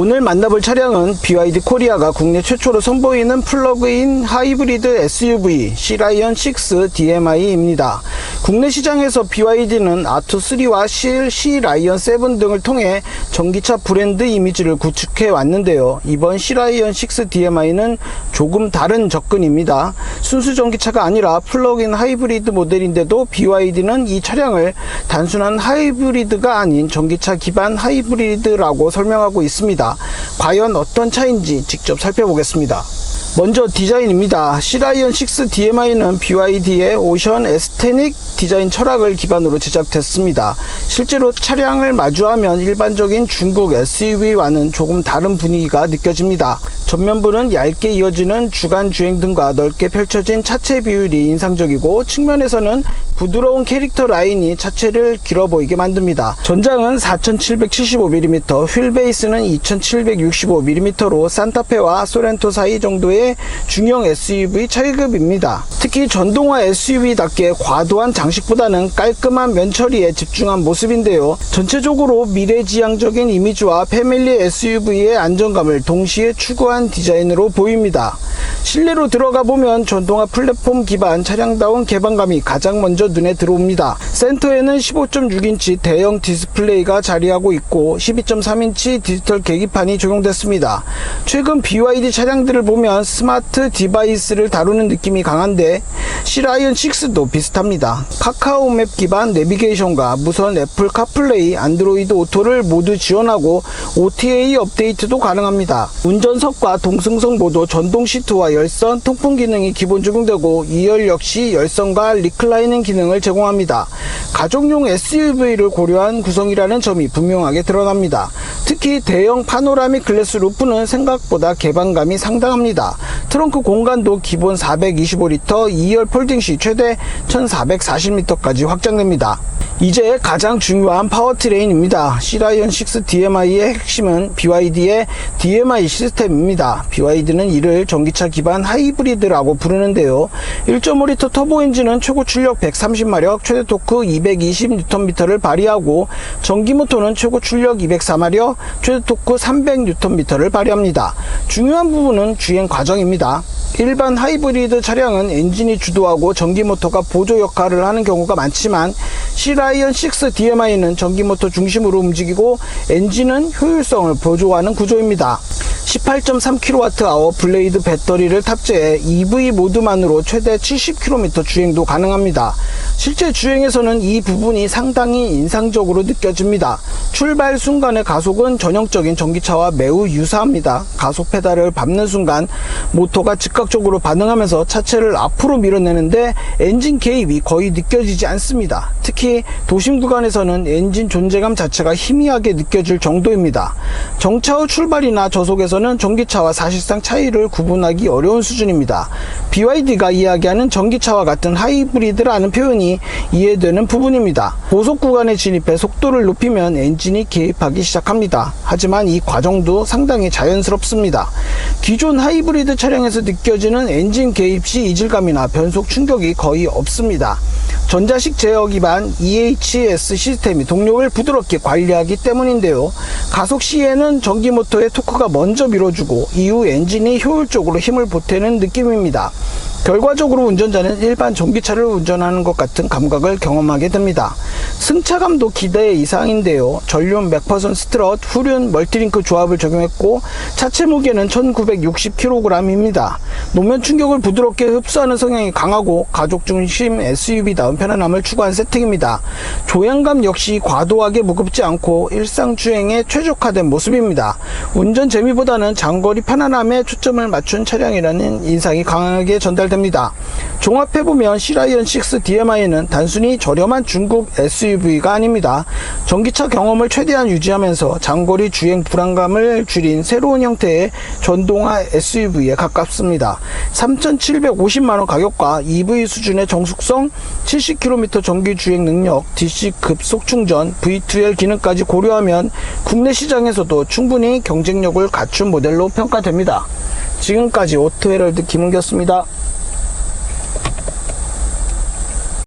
오늘 만나볼 차량은 BYD 코리아가 국내 최초로 선보이는 플러그인 하이브리드 SUV 시라이언 6 DMI입니다. 국내 시장에서 BYD는 아투3와 시라이언 7 등을 통해 전기차 브랜드 이미지를 구축해 왔는데요. 이번 시라이언 6 DMI는 조금 다른 접근입니다. 순수 전기차가 아니라 플러그인 하이브리드 모델인데도 BYD는 이 차량을 단순한 하이브리드가 아닌 전기차 기반 하이브리드라고 설명하고 있습니다. 과연 어떤 차인지 직접 살펴보겠습니다. 먼저 디자인입니다. 시라이언 6 DMI는 BYD의 오션 에스테닉 디자인 철학을 기반으로 제작됐습니다. 실제로 차량을 마주하면 일반적인 중국 SUV와는 조금 다른 분위기가 느껴집니다. 전면부는 얇게 이어지는 주간 주행등과 넓게 펼쳐진 차체 비율이 인상적이고, 측면에서는 부드러운 캐릭터 라인이 차체를 길어 보이게 만듭니다. 전장은 4775mm, 휠베이스는 2765mm로 산타페와 소렌토 사이 정도의 중형 SUV 차이급입니다. 특히 전동화 SUV답게 과도한 장식보다는 깔끔한 면처리에 집중한 모습인데요. 전체적으로 미래지향적인 이미지와 패밀리 SUV의 안정감을 동시에 추구한 디자인으로 보입니다. 실내로 들어가 보면 전동화 플랫폼 기반 차량다운 개방감이 가장 먼저 눈에 들어옵니다. 센터에는 15.6인치 대형 디스플레이가 자리하고 있고 12.3인치 디지털 계기판이 적용됐습니다. 최근 BYD 차량들을 보면 스마트 디바이스를 다루는 느낌이 강한데 시라이언 6도 비슷합니다. 카카오맵 기반 내비게이션과 무선 애플 카플레이, 안드로이드 오토를 모두 지원하고 OTA 업데이트도 가능합니다. 운전석과 동승석 모두 전동 시트와 열선, 통풍 기능이 기본 적용되고 2열 역시 열선과 리클라이닝 기능을 제공합니다. 가족용 SUV를 고려한 구성이라는 점이 분명하게 드러납니다. 특히 대형 파노라믹 글래스 루프는 생각보다 개방감이 상당합니다. 트렁크 공간도 기본 425L, 2열 폴딩 시 최대 1440m까지 확장됩니다. 이제 가장 중요한 파워트레인입니다. 시라이언 6 DMI의 핵심은 BYD의 DMI 시스템입니다. BYD는 이를 전기차 기반 하이브리드라고 부르는데요. 1.5L 터보 엔진은 최고 출력 130마력, 최대 토크 220Nm를 발휘하고, 전기 모터는 최고 출력 204마력, 최대 토크 300Nm를 발휘합니다. 중요한 부분은 주행 과정입니다. 일반 하이브리드 차량은 엔진이 주도하고 전기 모터가 보조 역할을 하는 경우가 많지만, 시라이언 6 DMI는 전기 모터 중심으로 움직이고 엔진은 효율성을 보조하는 구조입니다. 18.3kWh 블레이드 배터리를 탑재해 EV 모드만으로 최대 70km 주행도 가능합니다. 실제 주행에서는 이 부분이 상당히 인상적으로 느껴집니다. 출발 순간의 가속은 전형적인 전기차와 매우 유사합니다. 가속 페달을 밟는 순간 모터가 즉각적으로 반응하면서 차체를 앞으로 밀어내는데 엔진 개입이 거의 느껴지지 않습니다. 특히 도심 구간에서는 엔진 존재감 자체가 희미하게 느껴질 정도입니다. 정차 후 출발이나 저속에서는 전기차와 사실상 차이를 구분하기 어려운 수준입니다. BYD가 이야기하는 전기차와 같은 하이브리드라는 표현이 이해되는 부분입니다. 고속 구간에 진입해 속도를 높이면 엔진이 개입하기 시작합니다. 하지만 이 과정도 상당히 자연스럽습니다. 기존 하이브리드 차량에서 느껴지는 엔진 개입 시 이질감이나 변속 충격이 거의 없습니다. 전자식 제어 기반 EHS 시스템이 동력을 부드럽게 관리하기 때문인데요. 가속 시에는 전기 모터의 토크가 먼저 밀어주고 이후 엔진이 효율적으로 힘을 보태는 느낌입니다. 결과적으로 운전자는 일반 전기차를 운전하는 것 같은 감각을 경험하게 됩니다. 승차감도 기대 이상인데요. 전륜 맥퍼선 스트럿, 후륜 멀티링크 조합을 적용했고 차체 무게는 1960kg입니다. 노면 충격을 부드럽게 흡수하는 성향이 강하고 가족 중심 SUV다운 편안함을 추구한 세팅입니다. 조향감 역시 과도하게 무겁지 않고 일상 주행에 최적화된 모습입니다. 운전 재미보다는 장거리 편안함에 초점을 맞춘 차량이라는 인상이 강하게 전달됩니다. 종합해보면 시라이언 6 DMI는 단순히 저렴한 중국 SUV가 아닙니다. 전기차 경험을 최대한 유지하면서 장거리 주행 불안감을 줄인 새로운 형태의 전동화 SUV에 가깝습니다. 3,750만원 가격과 EV 수준의 정숙성, 70km 전기 주행 능력, DC 급속 충전, V2L 기능까지 고려하면 국내 시장에서도 충분히 경쟁력을 갖춘 모델로 평가됩니다. 지금까지 오토헤럴드 김은규였습니다.